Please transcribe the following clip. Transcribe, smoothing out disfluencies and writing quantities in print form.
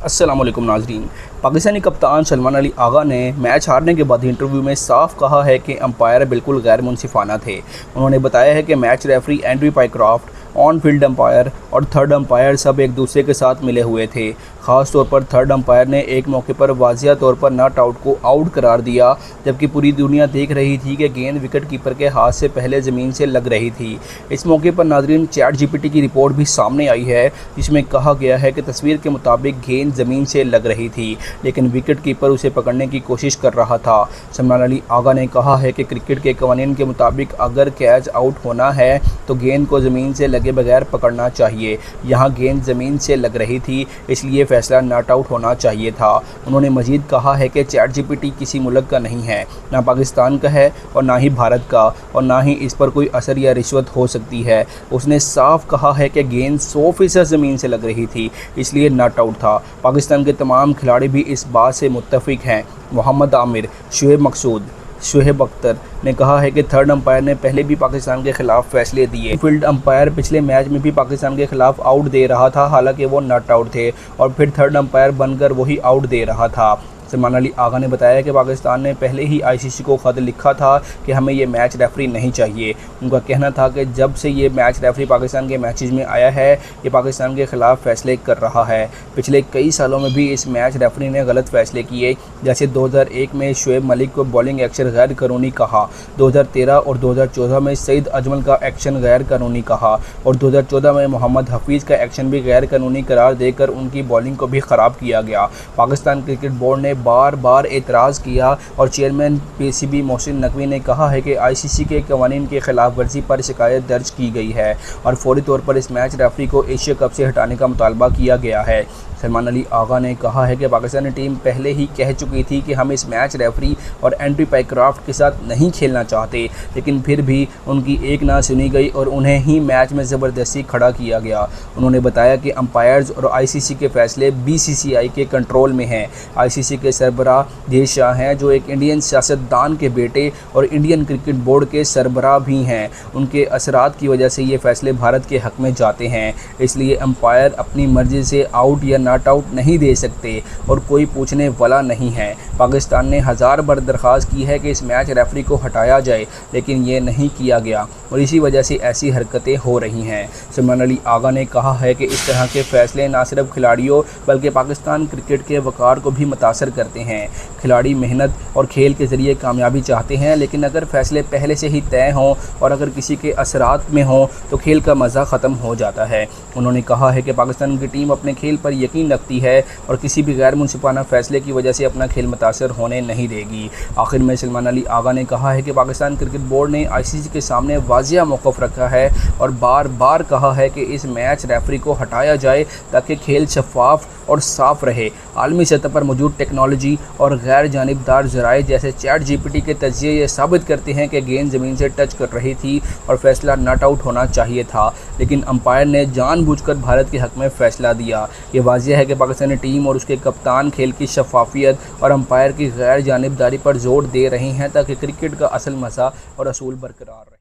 अस्सलाम वालेकुम नाजरीन। पाकिस्तानी कप्तान सलमान अली आगा ने मैच हारने के बाद इंटरव्यू में साफ कहा है कि अंपायर बिल्कुल गैर मुनसिफाना थे। उन्होंने बताया है कि match referee Andrew Pycroft, on field umpire और थर्ड अंपायर सब एक दूसरे के साथ मिले हुए थे। ख़ास तौर पर थर्ड अंपायर ने एक मौके पर वाजिया तौर पर नॉट आउट को आउट करार दिया, जबकि पूरी दुनिया देख रही थी कि गेंद विकेट कीपर के हाथ से पहले ज़मीन से लग रही थी। इस मौके पर नाजरीन चैट जीपीटी की रिपोर्ट भी सामने आई है, जिसमें कहा गया है कि तस्वीर के मुताबिक गेंद ज़मीन से लग रही थी, लेकिन विकेट कीपर उसे पकड़ने की कोशिश कर रहा था। सलमान अली आगा ने कहा है कि क्रिकेट के कवानीन के मुताबिक अगर कैच आउट होना है तो गेंद को ज़मीन से लगे बगैर पकड़ना चाहिए। यहाँ गेंद ज़मीन से लग रही थी, इसलिए फैसला नॉट आउट होना चाहिए था। उन्होंने मजीद कहा है कि चैट जीपीटी किसी मुल्क का नहीं है, ना पाकिस्तान का है और ना ही भारत का, और ना ही इस पर कोई असर या रिश्वत हो सकती है। उसने साफ कहा है कि गेंद 100% ज़मीन से लग रही थी, इसलिए नॉट आउट था। पाकिस्तान के तमाम खिलाड़ी भी इस बात से मुत्तफिक हैं। मोहम्मद आमिर, शुएब मकसूद, शुएब अख्तर ने कहा है कि थर्ड अंपायर ने पहले भी पाकिस्तान के खिलाफ फैसले दिए। फील्ड अंपायर पिछले मैच में भी पाकिस्तान के खिलाफ आउट दे रहा था, हालांकि वो नॉट आउट थे, और फिर थर्ड अंपायर बनकर वही आउट दे रहा था। सलमान अली आगा ने बताया कि पाकिस्तान ने पहले ही आईसीसी को ख़त लिखा था कि हमें ये मैच रेफरी नहीं चाहिए। उनका कहना था कि जब से ये मैच रेफरी पाकिस्तान के मैचेस में आया है, ये पाकिस्तान के ख़िलाफ़ फ़ैसले कर रहा है। पिछले कई सालों में भी इस मैच रेफरी ने गलत फ़ैसले किए, जैसे 2001 में शुएब मलिक को बॉलिंग एक्शन गैर कानूनी कहा, 2013 और 2014 में सईद अजमल का एक्शन गैर कानूनी कहा, और 2014 में मोहम्मद हफीज़ का एक्शन भी गैर कानूनी करार देकर उनकी बॉलिंग को भी ख़राब किया गया। पाकिस्तान क्रिकेट बोर्ड ने बार बार एतराज़ किया और चेयरमैन पीसीबी मोहसिन नकवी ने कहा है कि आईसीसी के कवानीन के खिलाफ वर्जी पर शिकायत दर्ज की गई है और फौरी तौर पर इस मैच रेफरी को एशिया कप से हटाने का मुतालबा किया गया है। सलमान अली आगा ने कहा है कि पाकिस्तानी टीम पहले ही कह चुकी थी कि हम इस मैच रेफरी और एंड्रयू पाइक्रॉफ्ट के साथ नहीं खेलना चाहते, लेकिन फिर भी उनकी एक ना सुनी गई और उन्हें ही मैच में ज़बरदस्ती खड़ा किया गया। उन्होंने बताया कि अंपायर्स और आईसीसी के फैसले बीसीसीआई के कंट्रोल में हैं। आईसीसी के सरबराह देश शाह हैं, जो एक इंडियन सियासतदान के बेटे और इंडियन क्रिकेट बोर्ड के सरबराह भी हैं। उनके असरात की वजह से ये फैसले भारत के हक़ में जाते हैं, इसलिए अंपायर अपनी मर्ज़ी से आउट या नॉट आउट नहीं दे सकते और कोई पूछने वाला नहीं है। पाकिस्तान ने 1000 बार दरख्वास्त की है कि इस मैच रेफरी को हटाया जाए, लेकिन ये नहीं किया गया और इसी वजह से ऐसी हरकतें हो रही हैं। सलमान अली आगा ने कहा है कि इस तरह के फ़ैसले ना सिर्फ खिलाड़ियों बल्कि पाकिस्तान क्रिकेट के वक़ार को भी मुतासर करते हैं। खिलाड़ी मेहनत और खेल के ज़रिए कामयाबी चाहते हैं, लेकिन अगर फ़ैसले पहले से ही तय हों और अगर किसी के असरात में हों तो खेल का मज़ा ख़त्म हो जाता है। उन्होंने कहा है कि पाकिस्तान की टीम अपने खेल पर यकीन रखती है और किसी भी गैर मुनसिफाना फ़ैसले की वजह से अपना खेल मुतासर होने नहीं देगी। आखिर में सलमान अली आगा ने कहा है कि पाकिस्तान क्रिकेट बोर्ड ने आईसीसी के सामने वाजिया मौक़िफ़ रखा है और बार बार कहा है कि इस मैच रेफरी को हटाया जाए ताकि खेल शफाफ और साफ़ रहे। आलमी सतह पर मौजूद टेक्नोलॉजी और गैर जानिबदार ज़राए जैसे चैट जीपीटी के तज्ज़िये ये साबित करते हैं कि गेंद ज़मीन से टच कर रही थी और फैसला नॉट आउट होना चाहिए था, लेकिन अंपायर ने जानबूझकर भारत के हक़ में फ़ैसला दिया। ये वाज़िह है कि पाकिस्तानी टीम और उसके कप्तान खेल की शफाफियत और अंपायर की गैर जानिबदारी पर जोर दे रहे हैं ताकि क्रिकेट का असल मज़ा और असूल बरकरार रहे।